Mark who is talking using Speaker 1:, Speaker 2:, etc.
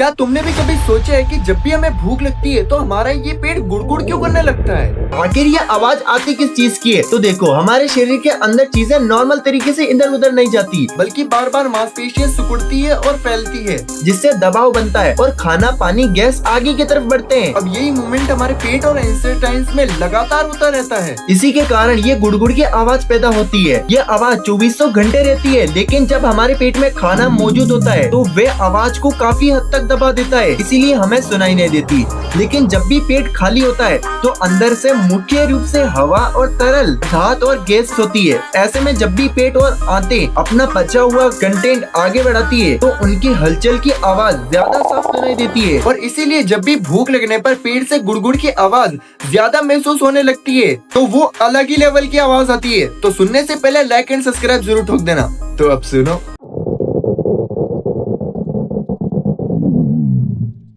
Speaker 1: क्या तुमने भी कभी सोचा है कि जब भी हमें भूख लगती है तो हमारा ये पेट गुड़गुड़ क्यों करने लगता है?
Speaker 2: आखिर ये आवाज आती किस चीज की है? तो देखो, हमारे शरीर के अंदर चीजें नॉर्मल तरीके से इधर उधर नहीं जाती,
Speaker 1: बल्कि बार बार मांसपेशियां सिकुड़ती है और फैलती है,
Speaker 2: जिससे दबाव बनता है और खाना पानी गैस आगे की तरफ बढ़ते हैं।
Speaker 1: अब यही मूवमेंट हमारे पेट और इंटेस्टाइन्स में लगातार होता रहता है।
Speaker 2: इसी के कारण ये गुड़गुड़ की आवाज पैदा होती है। ये आवाज 2400 घंटे रहती है, लेकिन जब हमारे पेट में खाना मौजूद होता है तो वे आवाज को काफी हद तक दबा देता है, इसीलिए हमें सुनाई नहीं देती। लेकिन जब भी पेट खाली होता है तो अंदर से मुख्य रूप से हवा और तरल धात और गैस होती है। ऐसे में जब भी पेट और आंतें अपना बचा हुआ कंटेंट आगे बढ़ाती है तो उनकी हलचल की आवाज ज्यादा साफ सुनाई देती है।
Speaker 1: और इसीलिए जब भी भूख लगने पर पेट से गुड़गुड़ की आवाज ज्यादा महसूस होने लगती है तो वो अलग ही लेवल की आवाज आती है। तो सुनने से पहले लाइक एंड सब्सक्राइब जरूर ठोक देना। तो अब सुनो।